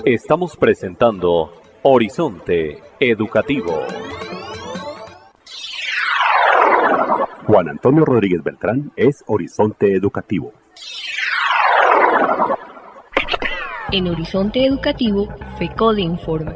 Estamos presentando Horizonte Educativo. Juan Antonio Rodríguez Beltrán es Horizonte Educativo. En Horizonte Educativo, FECODE informa.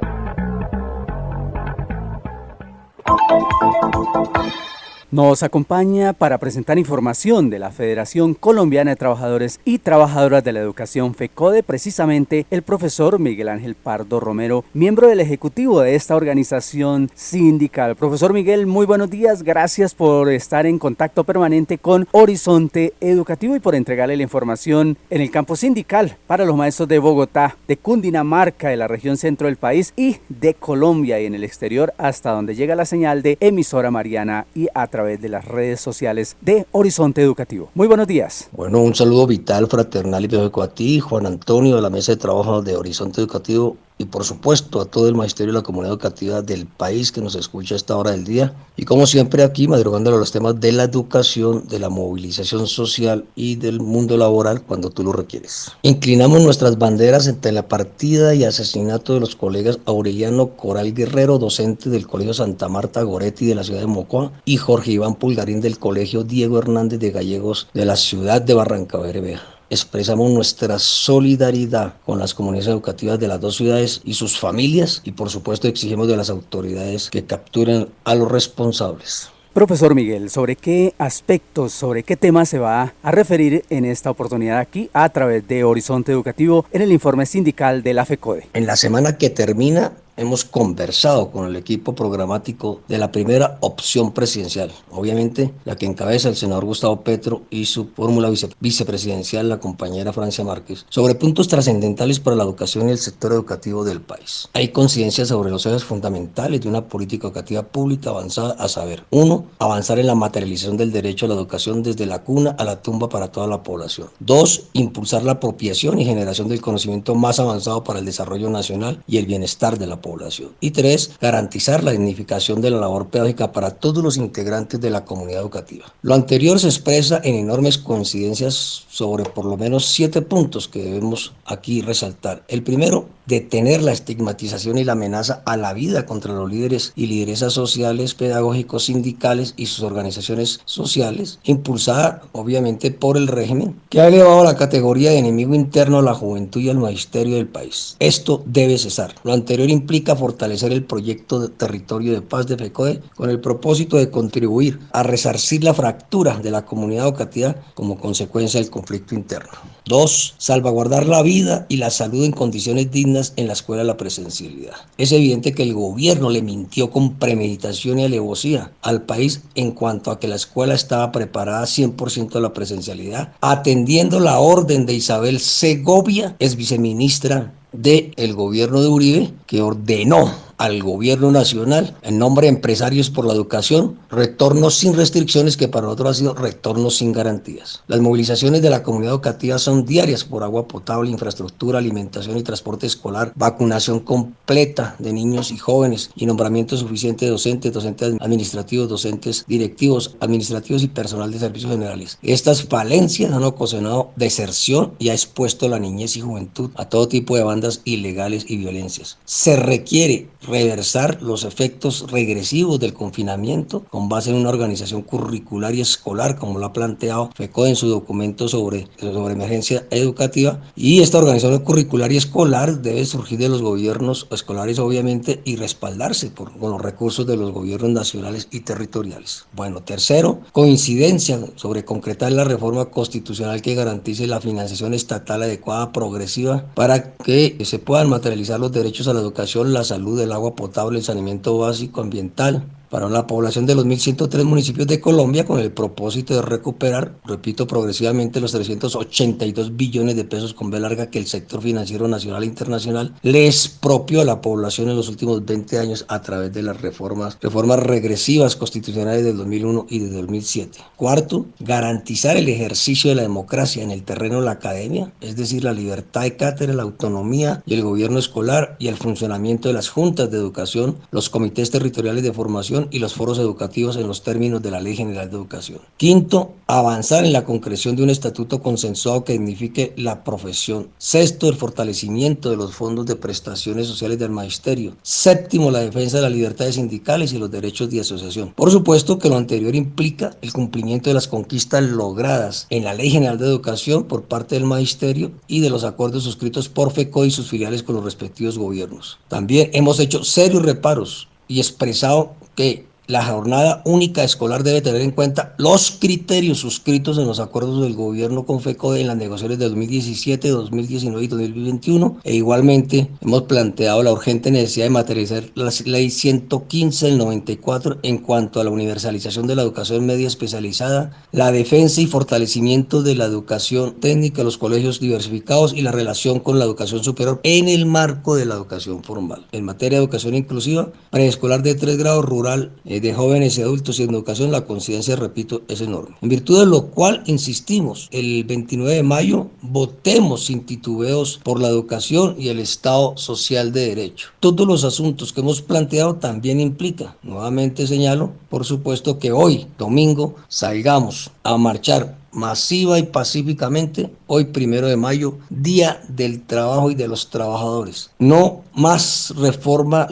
Nos acompaña para presentar información de la Federación Colombiana de Trabajadores y Trabajadoras de la Educación FECODE, precisamente el profesor Miguel Ángel Pardo Romero, miembro del ejecutivo de esta organización sindical. Profesor Miguel, muy buenos días, gracias por estar en contacto permanente con Horizonte Educativo y por entregarle la información en el campo sindical para los maestros de Bogotá, de Cundinamarca, de la región centro del país y de Colombia y en el exterior, hasta donde llega la señal de emisora Mariana y a través de las redes sociales de Horizonte Educativo. Muy buenos días. Bueno, un saludo vital, fraternal y benéfico a ti, Juan Antonio, de la mesa de trabajo de Horizonte Educativo y por supuesto a todo el magisterio y la comunidad educativa del país que nos escucha a esta hora del día. Y como siempre aquí, madrugándole a los temas de la educación, de la movilización social y del mundo laboral cuando tú lo requieres. Inclinamos nuestras banderas ante la partida y asesinato de los colegas Aureliano Coral Guerrero, docente del Colegio Santa Marta Goretti de la ciudad de Mocoa, y Jorge Iván Pulgarín del Colegio Diego Hernández de Gallegos de la ciudad de Barrancabermeja. Expresamos nuestra solidaridad con las comunidades educativas de las dos ciudades y sus familias y por supuesto exigimos de las autoridades que capturen a los responsables. Profesor Miguel, ¿sobre qué aspectos, sobre qué temas se va a referir en esta oportunidad aquí a través de Horizonte Educativo en el informe sindical de la FECODE? En la semana que termina hemos conversado con el equipo programático de la primera opción presidencial, obviamente la que encabeza el senador Gustavo Petro y su fórmula vicepresidencial, la compañera Francia Márquez, sobre puntos trascendentales para la educación y el sector educativo del país. Hay coincidencia sobre los ejes fundamentales de una política educativa pública avanzada, a saber, 1. Avanzar en la materialización del derecho a la educación desde la cuna a la tumba para toda la población. 2. Impulsar la apropiación y generación del conocimiento más avanzado para el desarrollo nacional y el bienestar de la población. Y 3. Garantizar la dignificación de la labor pedagógica para todos los integrantes de la comunidad educativa. Lo anterior se expresa en enormes coincidencias sobre por lo menos 7 puntos que debemos aquí resaltar. El primero, detener la estigmatización y la amenaza a la vida contra los líderes y lideresas sociales, pedagógicos, sindicales y sus organizaciones sociales, impulsada obviamente por el régimen, que ha elevado a la categoría de enemigo interno a la juventud y al magisterio del país. Esto debe cesar. Lo anterior implica fortalecer el proyecto de territorio de paz de FECODE con el propósito de contribuir a resarcir la fractura de la comunidad educativa como consecuencia del conflicto interno. 2. Salvaguardar la vida y la salud en condiciones dignas en la escuela de la presencialidad. Es evidente que el gobierno le mintió con premeditación y alevosía al país en cuanto a que la escuela estaba preparada 100% a la presencialidad, atendiendo la orden de Isabel Segovia, ex viceministra del gobierno de Uribe, que ordenó al gobierno nacional, en nombre de Empresarios por la Educación, retornos sin restricciones, que para nosotros ha sido retornos sin garantías. Las movilizaciones de la comunidad educativa son diarias por agua potable, infraestructura, alimentación y transporte escolar, vacunación completa de niños y jóvenes y nombramiento suficiente de docentes, docentes administrativos, docentes directivos, administrativos y personal de servicios generales. Estas falencias han ocasionado deserción y ha expuesto a la niñez y juventud a todo tipo de bandas ilegales y violencias. Se requiere reversar los efectos regresivos del confinamiento con base en una organización curricular y escolar, como lo ha planteado FECODE en su documento sobre emergencia educativa, y esta organización curricular y escolar debe surgir de los gobiernos escolares obviamente y respaldarse con los recursos de los gobiernos nacionales y territoriales. Bueno, tercero, coincidencia sobre concretar la reforma constitucional que garantice la financiación estatal adecuada, progresiva, para que se puedan materializar los derechos a la educación, la salud, el agua potable, el saneamiento básico ambiental para la población de los 1.103 municipios de Colombia, con el propósito de recuperar, repito, progresivamente los 382 billones de pesos con B larga que el sector financiero nacional e internacional le expropió a la población en los últimos 20 años a través de las reformas regresivas constitucionales del 2001 y de 2007. Cuarto, garantizar el ejercicio de la democracia en el terreno de la academia, es decir, la libertad de cátedra, la autonomía y el gobierno escolar y el funcionamiento de las juntas de educación, los comités territoriales de formación educación y los foros educativos en los términos de la Ley General de Educación. Quinto, avanzar en la concreción de un estatuto consensuado que dignifique la profesión. Sexto, el fortalecimiento de los fondos de prestaciones sociales del magisterio. Séptimo, la defensa de las libertades sindicales y los derechos de asociación. Por supuesto que lo anterior implica el cumplimiento de las conquistas logradas en la Ley General de Educación por parte del magisterio y de los acuerdos suscritos por FECODE y sus filiales con los respectivos gobiernos. También hemos hecho serios reparos y expresado que la jornada única escolar debe tener en cuenta los criterios suscritos en los acuerdos del gobierno con FECODE en las negociaciones de 2017, 2019 y 2021 e igualmente hemos planteado la urgente necesidad de materializar la ley 115 del 94 en cuanto a la universalización de la educación media especializada, la defensa y fortalecimiento de la educación técnica, los colegios diversificados y la relación con la educación superior en el marco de la educación formal. En materia de educación inclusiva, preescolar de 3 grados, rural, de jóvenes y adultos y en educación, la coincidencia, repito, es enorme. En virtud de lo cual, insistimos, el 29 de mayo votemos sin titubeos por la educación y el Estado social de derecho. Todos los asuntos que hemos planteado también implica, nuevamente señalo, por supuesto que hoy, domingo, salgamos a marchar masiva y pacíficamente, hoy 1 de mayo, Día del Trabajo y de los Trabajadores. No más reformas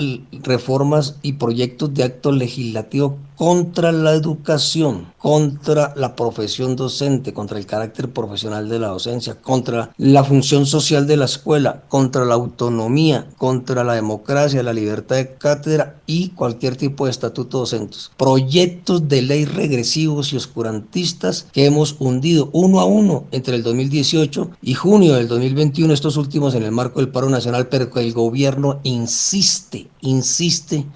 y proyectos de actos legislativos contra la educación, contra la profesión docente, contra el carácter profesional de la docencia, contra la función social de la escuela, contra la autonomía, contra la democracia, la libertad de cátedra y cualquier tipo de estatuto docente. Proyectos de ley regresivos y oscurantistas que hemos hundido uno a uno entre el 2018 y junio del 2021, estos últimos en el marco del paro nacional, pero que el gobierno insiste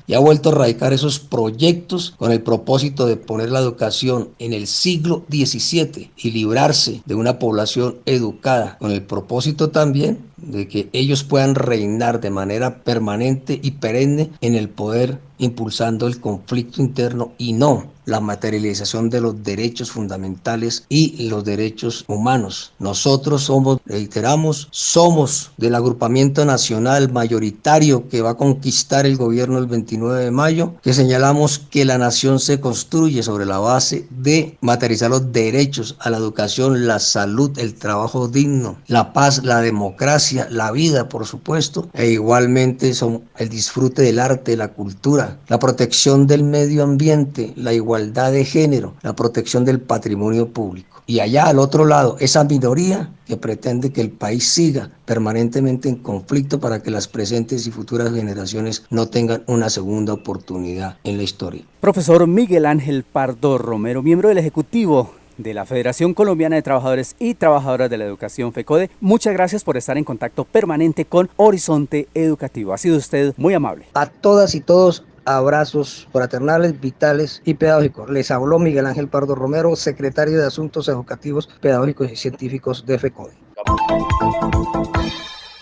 y ha vuelto a radicar esos proyectos con el propósito de poner la educación en el siglo XVII y librarse de una población educada, con el propósito también de que ellos puedan reinar de manera permanente y perenne en el poder, impulsando el conflicto interno y no la materialización de los derechos fundamentales y los derechos humanos. Nosotros somos, reiteramos, somos del agrupamiento nacional mayoritario que va a conquistar el gobierno el 29 de mayo, que señalamos que la nación se construye sobre la base de materializar los derechos a la educación, la salud, el trabajo digno, la paz, la democracia, la vida, por supuesto, e igualmente son el disfrute del arte, la cultura, la protección del medio ambiente, la igualdad de género, la protección del patrimonio público. Y allá al otro lado, esa minoría que pretende que el país siga permanentemente en conflicto para que las presentes y futuras generaciones no tengan una segunda oportunidad en la historia. Profesor Miguel Ángel Pardo Romero, miembro del Ejecutivo de la Federación Colombiana de Trabajadores y Trabajadoras de la Educación, FECODE, muchas gracias por estar en contacto permanente con Horizonte Educativo. Ha sido usted muy amable. A todas y todos, abrazos fraternales, vitales y pedagógicos. Les habló Miguel Ángel Pardo Romero, secretario de Asuntos Educativos, Pedagógicos y Científicos de FECODE.